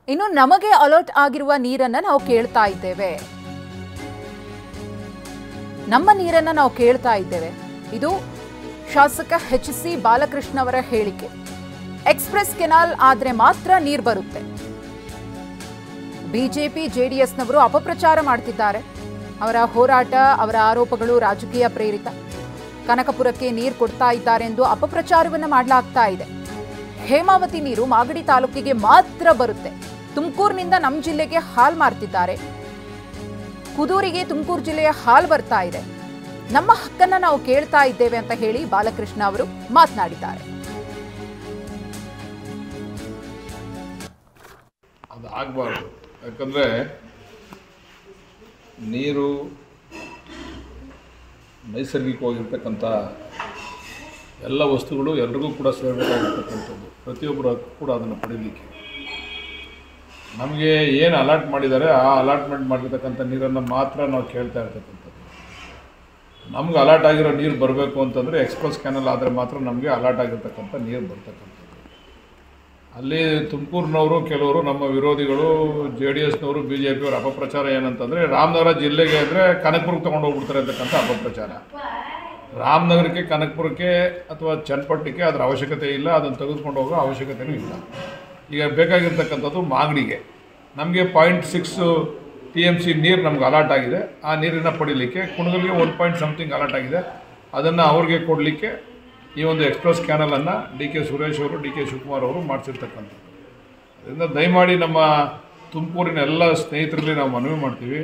ಇನ್ನು ನಮಗೆ ಅಲರ್ಟ್ ಆಗಿರುವ ನೀರನ್ನ ನಾವು ಕೇಳ್ತಾ ಇದ್ದೇವೆ. ನಮ್ಮ ನೀರನ್ನ ನಾವು ಕೇಳ್ತಾ ಇದ್ದೇವೆ. ಇದು ಶಾಸಕ ಎಚ್.ಸಿ. ಬಾಲಕೃಷ್ಣ ಅವರ ಹೇಳಿಕೆ. ಎಕ್ಸ್‌ಪ್ರೆಸ್ ಕೆನಾಲ್ ಆದ್ರೆ ಮಾತ್ರ ನೀರು ಬರುತ್ತೆ. ಬಿಜೆಪಿ ಜೆಡಿಎಸ್ನವರು ಅಪಪ್ರಚಾರ ಮಾಡ್ತಿದ್ದಾರೆ. ಅವರ ಹೋರಾಟ, ಅವರ ಆರೋಪಗಳು ರಾಜಕೀಯ ಪ್ರೇರಿತ. ಕನಕಪುರಕ್ಕೆ ನೀರು ಕೊಡ್ತಾ ಇದ್ದಾರೆ ಎಂದು ಅಪಪ್ರಚಾರವನ್ನು ಮಾಡಲಾಗ್ತಾ ಇದೆ. ಹೇಮಾವತಿ ನೀರು ಮಾಗಡಿ ತಾಲೂಕಿಗೆ ಮಾತ್ರ ಬರುತ್ತೆ. ತುಮಕೂರಿನಿಂದ ನಮ್ಮ ಜಿಲ್ಲೆಗೆ ಹಾಲ್ ಮಾರ್ತಿದ್ದಾರೆ. ಕುದೂರಿಗೆ ತುಮಕೂರು ಜಿಲ್ಲೆಯ ಹಾಲ್ ಬರ್ತಾ ಇದೆ. ನಮ್ಮ ಹಕ್ಕನ್ನ ನಾವು ಕೇಳ್ತಾ ಇದ್ದೇವೆ ಅಂತ ಹೇಳಿ ಬಾಲಕೃಷ್ಣ ಅವರು ಮಾತನಾಡಿದ್ದಾರೆ. ಅದು ಆಗಬಾರ್ದು. ಯಾಕಂದರೆ ನೀರು ನೈಸರ್ಗಿಕವಾಗಿರ್ತಕ್ಕಂಥ ಎಲ್ಲ ವಸ್ತುಗಳು ಎಲ್ರಿಗೂ ಕೂಡ ಸೇರಬೇಕಾಗಿರ್ತಕ್ಕಂಥದ್ದು. ಪ್ರತಿಯೊಬ್ಬರು ಕೂಡ ಅದನ್ನು ಪಡೀಲಿಕ್ಕೆ ನಮಗೆ ಏನು ಅಲಾಟ್ ಮಾಡಿದ್ದಾರೆ ಆ ಅಲಾಟ್ಮೆಂಟ್ ಮಾಡಿರ್ತಕ್ಕಂಥ ನೀರನ್ನು ಮಾತ್ರ ನಾವು ಕೇಳ್ತಾ ಇರ್ತಕ್ಕಂಥದ್ದು. ನಮ್ಗೆ ಅಲಾಟ್ ಆಗಿರೋ ನೀರು ಬರಬೇಕು ಅಂತಂದರೆ ಎಕ್ಸ್‌ಪ್ರೆಸ್ ಕೆನಲ್ ಆದರೆ ಮಾತ್ರ ನಮಗೆ ಅಲಾಟ್ ಆಗಿರ್ತಕ್ಕಂಥ ನೀರು ಬರ್ತಕ್ಕಂಥದ್ದು. ಅಲ್ಲಿ ತುಮಕೂರಿನವರು ಕೆಲವರು ನಮ್ಮ ವಿರೋಧಿಗಳು JDSನವರು BJPಯವರು ಅಪಪ್ರಚಾರ ಏನಂತಂದರೆ ರಾಮನಗರ ಜಿಲ್ಲೆಗೆ ಅಂದರೆ ಕನಕಪುರಕ್ಕೆ ತೊಗೊಂಡು ಹೋಗ್ಬಿಡ್ತಾರೆ ಅಂತಕ್ಕಂಥ ಅಪಪ್ರಚಾರ. ರಾಮನಗರಕ್ಕೆ, ಕನಕಪುರಕ್ಕೆ ಅಥವಾ ಚನ್ನಪಟ್ಟಣಕ್ಕೆ ಅದರ ಅವಶ್ಯಕತೆ ಇಲ್ಲ, ಅದನ್ನು ತೆಗೆದುಕೊಂಡು ಹೋಗೋ ಅವಶ್ಯಕತೆಯೂ ಇಲ್ಲ. ಈಗ ಬೇಕಾಗಿರ್ತಕ್ಕಂಥದ್ದು ಮಾಗಡಿಗೆ ನಮಗೆ 0.6 TMC ನೀರು ನಮ್ಗೆ ಅಲಾಟ್ ಆಗಿದೆ. ಆ ನೀರನ್ನು ಪಡೀಲಿಕ್ಕೆ ಕುಣಗಲ್ಗೆ 1 something ಅಲಾಟ್ ಆಗಿದೆ. ಅದನ್ನು ಅವ್ರಿಗೆ ಕೊಡಲಿಕ್ಕೆ ಈ ಒಂದು ಎಕ್ಸ್‌ಪ್ರೆಸ್ ಕ್ಯಾನಲನ್ನು DK ಸುರೇಶ್ ಅವರು, DK ಶಿವಕುಮಾರ್ ಅವರು ಮಾಡಿಸಿರ್ತಕ್ಕಂಥದ್ದು. ಅದರಿಂದ ದಯಮಾಡಿ ನಮ್ಮ ತುಮಕೂರಿನ ಎಲ್ಲ ಸ್ನೇಹಿತರಲ್ಲಿ ನಾವು ಮನವಿ ಮಾಡ್ತೀವಿ,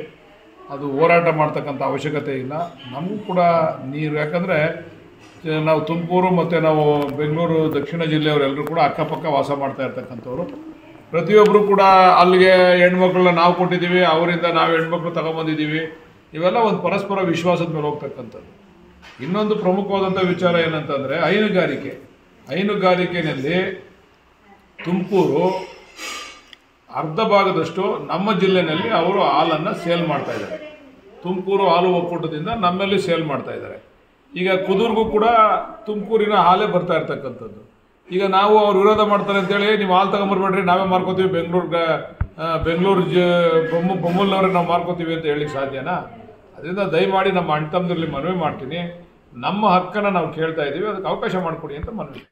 ಅದು ಹೋರಾಟ ಮಾಡ್ತಕ್ಕಂಥ ಅವಶ್ಯಕತೆ ಇಲ್ಲ. ನಮಗೂ ಕೂಡ ನೀರು, ಯಾಕಂದರೆ ನಾವು ತುಮಕೂರು ಮತ್ತು ನಾವು ಬೆಂಗಳೂರು ದಕ್ಷಿಣ ಜಿಲ್ಲೆಯವರೆಲ್ಲರೂ ಕೂಡ ಅಕ್ಕಪಕ್ಕ ವಾಸ ಮಾಡ್ತಾ ಇರ್ತಕ್ಕಂಥವ್ರು. ಪ್ರತಿಯೊಬ್ಬರು ಕೂಡ ಅಲ್ಲಿಗೆ ಹೆಣ್ಮಕ್ಳನ್ನ ನಾವು ಕೊಟ್ಟಿದ್ದೀವಿ, ಅವರಿಂದ ನಾವು ಹೆಣ್ಮಕ್ಳು ತಗೊಂಬಂದಿದ್ದೀವಿ. ಇವೆಲ್ಲ ಒಂದು ಪರಸ್ಪರ ವಿಶ್ವಾಸದ ಮೇಲೆ ಹೋಗ್ತಕ್ಕಂಥದ್ದು. ಇನ್ನೊಂದು ಪ್ರಮುಖವಾದಂಥ ವಿಚಾರ ಏನಂತಂದರೆ ಹೈನುಗಾರಿಕೆಯಲ್ಲಿ ತುಮಕೂರು ಅರ್ಧ ಭಾಗದಷ್ಟು ನಮ್ಮ ಜಿಲ್ಲೆಯಲ್ಲಿ ಅವರು ಹಾಲನ್ನು ಸೇಲ್ ಮಾಡ್ತಾ ಇದ್ದಾರೆ. ತುಮಕೂರು ಹಾಲು ಒಕ್ಕೂಟದಿಂದ ನಮ್ಮಲ್ಲಿ ಸೇಲ್ ಮಾಡ್ತಾ ಇದ್ದಾರೆ. ಈಗ ಕುದೂರ್ಗೂ ಕೂಡ ತುಮಕೂರಿನ ಹಾಲೇ ಬರ್ತಾ ಇರ್ತಕ್ಕಂಥದ್ದು. ಈಗ ನಾವು ಅವ್ರು ವಿರೋಧ ಮಾಡ್ತಾರೆ ಅಂತೇಳಿ ನೀವು ಹಾಲು ತಗೊಂಬರ್ಬೇಡ್ರಿ, ನಾವೇ ಮಾರ್ಕೋತೀವಿ, ಬೆಂಗಳೂರು ಬೊಮ್ಮಲ್ನವ್ರಿಗೆ ನಾವು ಮಾರ್ಕೋತೀವಿ ಅಂತ ಹೇಳಲಿಕ್ಕೆ ಸಾಧ್ಯನಾ? ಅದರಿಂದ ದಯಮಾಡಿ ನಮ್ಮ ಅಣ್ಣ ತಮ್ಮದಿರಲ್ಲಿ ಮನವಿ ಮಾಡ್ತೀನಿ, ನಮ್ಮ ಹಕ್ಕನ್ನು ನಾವು ಕೇಳ್ತಾ ಇದ್ದೀವಿ, ಅದಕ್ಕೆ ಅವಕಾಶ ಮಾಡಿಕೊಡಿ ಅಂತ ಮನವಿ.